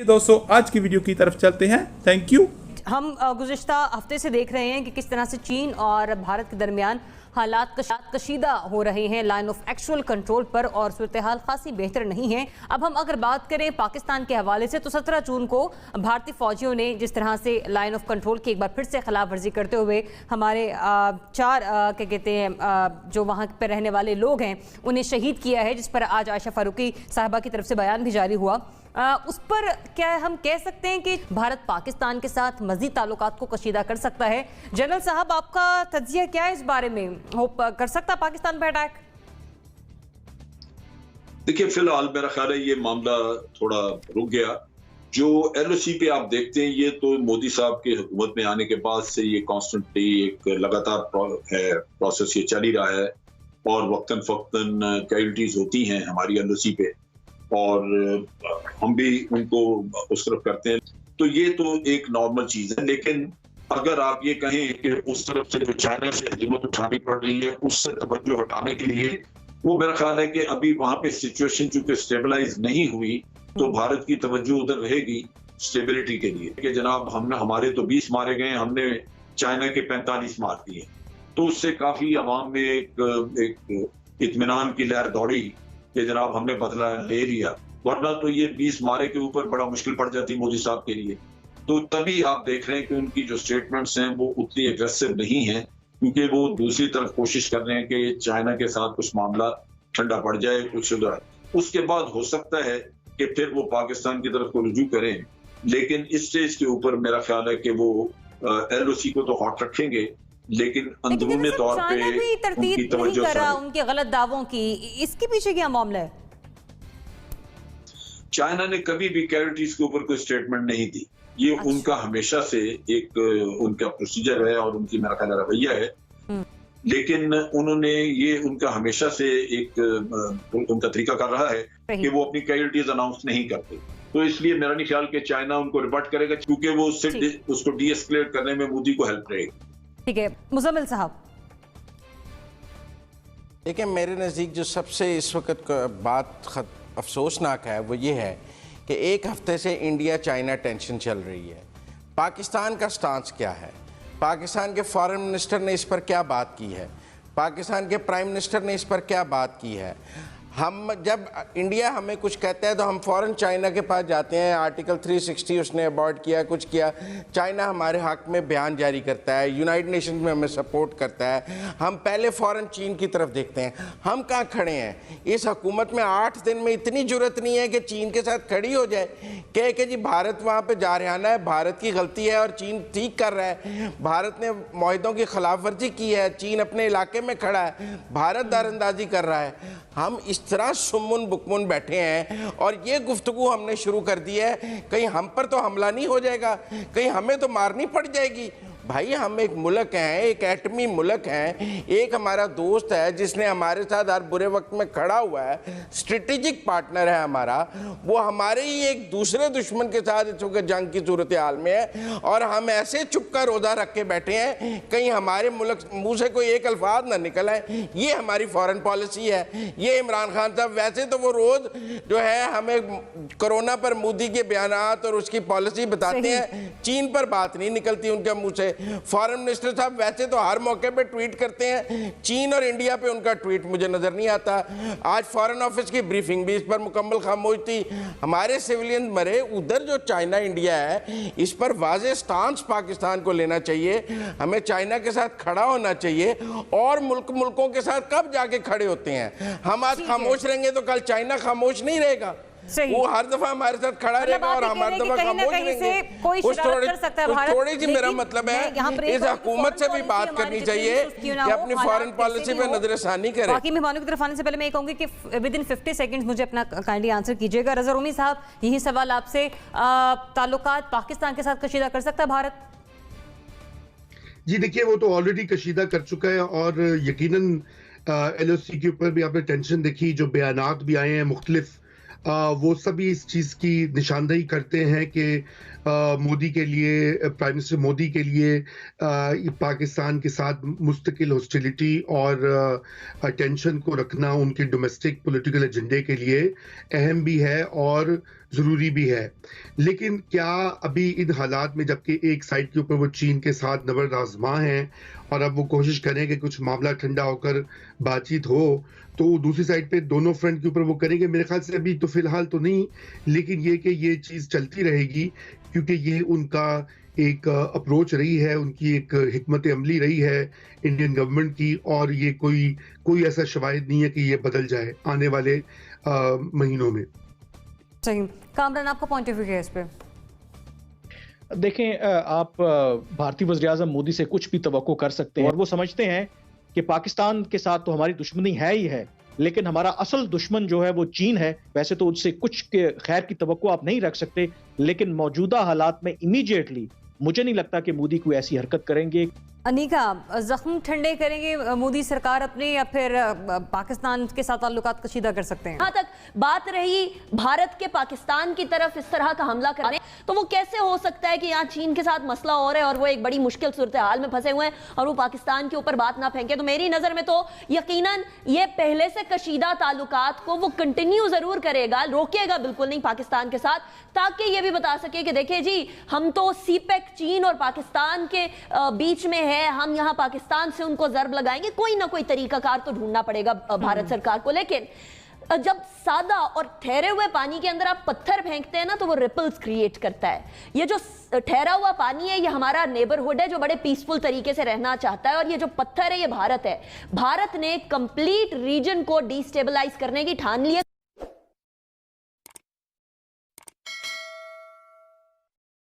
दोस्तों आज की वीडियो की तरफ चलते हैं। Thank you. हम गुज़िश्ता हफ्ते से देख रहे हैं कि किस तरह से चीन और भारत के दरमियान हालात कशीदा हो रहे हैं लाइन ऑफ एक्चुअल कंट्रोल पर, और सूरत हाल खासी बेहतर नहीं है। अब हम अगर बात करें पाकिस्तान के हवाले से, तो 17 जून को भारतीय फौजियों ने जिस तरह से लाइन ऑफ कंट्रोल की एक बार फिर से खिलाफ वर्जी करते हुए हमारे चार क्या कहते हैं जो वहाँ पर रहने वाले लोग हैं उन्हें शहीद किया है, जिस पर आज आयशा फारूकी साहिबा की तरफ से बयान भी जारी हुआ। उस पर क्या हम कह सकते हैं कि भारत पाकिस्तान के साथ मजीद ताल्लुकात को कशीदा कर सकता है? जनरल साहब, आपका तज्जिया क्या है इस बारे में? होप कर सकता पाकिस्तान पर अटैक? देखिए, फिलहाल मेरा ख्याल है ये मामला थोड़ा रुक गया। जो LOC पे आप देखते हैं, ये तो मोदी साहब के हुकूमत में आने के बाद से ये कॉन्स्टेंटली एक लगातार प्रोसेस ये चल ही रहा है, और वक्तन फक्तन कैजुअल्टीज होती हैं हमारी LOC पे, और हम भी उनको उस तरफ करते हैं। तो ये तो एक नॉर्मल चीज है। लेकिन अगर आप ये कहें कि उस तरफ से जो चाइना से हिम्मत उठानी पड़ रही है, उससे तवज्जो हटाने के लिए, वो मेरा ख्याल है कि अभी वहां पे सिचुएशन चूंकि स्टेबलाइज नहीं हुई, तो भारत की तवज्जो उधर रहेगी स्टेबिलिटी के लिए कि जनाब हमारे तो 20 मारे गए, हमने चाइना के 45 मार दिए। तो उससे काफी अवाम में एक इत्मीनान की लहर दौड़ी कि जनाब हमने बदला ले लिया, वरना तो ये 20 मारे के ऊपर बड़ा मुश्किल पड़ जाती मोदी साहब के लिए। तो तभी आप देख रहे हैं कि उनकी जो स्टेटमेंट्स हैं वो उतनी एग्रेसिव नहीं है, क्योंकि वो दूसरी तरफ कोशिश कर रहे हैं कि चाइना के साथ कुछ मामला ठंडा पड़ जाए, कुछ सुधर, उसके बाद हो सकता है कि फिर वो पाकिस्तान की तरफ को रुजू करें। लेकिन इस स्टेज के ऊपर मेरा ख्याल है कि वो LOC को तो हॉट रखेंगे, लेकिन अंदरूनी तौर पे उनकी तवज्जो कर रहा उनके गलत दावों की, इसके पीछे क्या मामला है? चाइना ने कभी भी कैजुअल्टीज के ऊपर कोई स्टेटमेंट नहीं दी। ये उनका हमेशा से एक उनका प्रोसीजर है और उनकी मेरा ख्याल रवैया है। लेकिन उन्होंने ये उनका हमेशा से एक उनका तरीका कर रहा है कि वो अपनी कैजुअल्टीज अनाउंस नहीं करते। तो इसलिए मेरा नहीं ख्याल कि चाइना उनको रिपोर्ट करेगा, क्योंकि वो उसको डीएस्केलेट करने में मोदी को हेल्प रहेगी। ठीक है, मुजम्मिल साहब। देखिए, मेरे नज़दीक जो सबसे इस वक्त बात अफसोसनाक है वो ये है कि एक हफ्ते से इंडिया चाइना टेंशन चल रही है। पाकिस्तान का स्टांस क्या है? पाकिस्तान के फॉरेन मिनिस्टर ने इस पर क्या बात की है? पाकिस्तान के प्राइम मिनिस्टर ने इस पर क्या बात की है? हम जब इंडिया हमें कुछ कहता है तो हम फ़ौरन चाइना के पास जाते हैं, आर्टिकल 360 उसने अबॉर्ड किया, कुछ किया, चाइना हमारे हक में बयान जारी करता है, यूनाइटेड नेशंस में हमें सपोर्ट करता है, हम पहले फ़ौरन चीन की तरफ देखते हैं। हम कहाँ खड़े हैं? इस हुकूमत में 8 दिन में इतनी ज़रूरत नहीं है कि चीन के साथ खड़ी हो जाए, कह के जी भारत वहाँ पर जारहाना है, भारत की गलती है और चीन ठीक कर रहा है, भारत ने मुआहदों की खिलाफ वर्जी की है, चीन अपने इलाके में खड़ा है, भारत दारंदाजी कर रहा है। हम इस तरह सुमुन बुकमुन बैठे हैं और ये गुफ्तगू हमने शुरू कर दी है, कहीं हम पर तो हमला नहीं हो जाएगा, कहीं हमें तो मारनी पड़ जाएगी। भाई, हम एक मुल्क हैं, एक एटमी मुल्क हैं, एक हमारा दोस्त है जिसने हमारे साथ हर बुरे वक्त में खड़ा हुआ है, स्ट्रेटेजिक पार्टनर है हमारा, वो हमारे ही एक दूसरे दुश्मन के साथ इस वक्त जंग की सूरत हाल में है, और हम ऐसे चुप का रोज़ा रख के बैठे हैं कहीं हमारे मुल्क मुँह से कोई एक अल्फाज ना निकल आए। ये हमारी फॉरेन पॉलिसी है। ये इमरान खान साहब वैसे तो वो रोज़ जो है हमें कोरोना पर मोदी के बयानात और उसकी पॉलिसी बताते हैं, चीन पर बात नहीं निकलती उनके मुँह से। फॉरेन मिनिस्टर साहब वैसे तो हर मौके पे ट्वीट करते हैं, चीन और इंडिया पे उनका ट्वीट मुझे नजर नहीं आता। आज फॉरेन ऑफिस की ब्रीफिंग भी इस पर मुकम्मल खामोश थी। हमारे सिविलियन मरे, उधर जो चाइना इंडिया है इस पर वाज़ेह स्टांस पाकिस्तान को लेना चाहिए। हमें चाइना के साथ खड़ा होना चाहिए, और मुल्कों के साथ कब जाके खड़े होते हैं। हम आज खामोश रहेंगे तो कल चाइना खामोश नहीं रहेगा, वो हर दफा हमारे साथ खड़ा रहेगा और हम हर दफा खामोश रहेंगे। थोड़ी सी मेरा मतलब है इस हुकूमत से भी बात करनी चाहिए कि अपनी फॉरेन पॉलिसी पे नजरसानी करे। बाकी मेहमानों की तरफ आने से पहले मैं कहूंगी कि विद इन 50 सेकंड्स मुझे अपना काइंडली आंसर कीजिएगा। रज़ा रूमी साहब, यही सवाल आपसे, ताल्लुकात पाकिस्तान के साथ कशीदा कर सकता है भारत? जी देखिए, वो तो ऑलरेडी कशीदा कर चुका है, और यकीनन LOC के ऊपर भी आपने टेंशन देखी, जो बयानात भी आए हैं मुख्तलिफ, वो सभी इस चीज़ की निशानदेही करते हैं कि मोदी के लिए, प्राइम मिनिस्टर मोदी के लिए पाकिस्तान के साथ मुस्तकिल हॉस्टिलिटी और टेंशन को रखना उनके डोमेस्टिक पॉलिटिकल एजेंडे के लिए अहम भी है, और जरूरी भी है। लेकिन क्या अभी इन हालात में, जबकि एक साइड के ऊपर वो चीन के साथ नबर आजमा हैं और अब वो कोशिश करें कि कुछ मामला ठंडा होकर बातचीत हो, तो दूसरी साइड पे दोनों फ्रंट के ऊपर वो करेंगे? मेरे ख्याल से अभी तो फिलहाल तो नहीं, लेकिन ये कि ये चीज चलती रहेगी, क्योंकि ये उनका एक अप्रोच रही है, उनकी एक हिकमत अमली रही है इंडियन गवर्नमेंट की, और ये कोई ऐसा शवाहिद नहीं है कि ये बदल जाए आने वाले महीनों में। सही। कामरान, आपका पॉइंट ऑफ व्यू है इस पे? देखें, आप भारतीय वज़ीर-ए-आज़म मोदी से कुछ भी तवक्को कर सकते हैं और वो समझते हैं कि पाकिस्तान के साथ तो हमारी दुश्मनी है ही है, लेकिन हमारा असल दुश्मन जो है वो चीन है। वैसे तो उससे कुछ के खैर की तवक्को आप नहीं रख सकते, लेकिन मौजूदा हालात में इमीडिएटली मुझे नहीं लगता कि मोदी कोई ऐसी हरकत करेंगे। अनीका, जख्म ठंडे करेंगे मोदी सरकार अपने, या फिर पाकिस्तान के साथ ताल्लुकात कशीदा कर सकते हैं? जहां तक बात रही भारत के पाकिस्तान की तरफ इस तरह का हमला करने, तो वो कैसे हो सकता है कि यहाँ चीन के साथ मसला हो रहा है और वो एक बड़ी मुश्किल सूरत हाल में फंसे हुए हैं और वो पाकिस्तान के ऊपर बात ना फेंके? तो मेरी नजर में तो यकीनन ये पहले से कशीदा ताल्लुकात को वो कंटिन्यू जरूर करेगा, रोकेगा बिल्कुल नहीं पाकिस्तान के साथ, ताकि ये भी बता सके कि देखिए जी, हम तो सीपेक चीन और पाकिस्तान के बीच में है, हम यहाँ पाकिस्तान से उनको जर्ब लगाएंगे। कोई ना कोई तरीकाकार तो ढूंढना पड़ेगा भारत सरकार को। लेकिन जब सादा और ठहरे हुए पानी के अंदर आप पत्थर फेंकते हैं ना, तो वो रिपल्स क्रिएट करता है। ये जो ठहरा हुआ पानी है, ये हमारा नेबरहुड है जो बड़े पीसफुल तरीके से रहना चाहता है, और ये जो पत्थर है ये भारत है। भारत ने कंप्लीट रीजन को डिस्टेबलाइज करने की ठान ली है।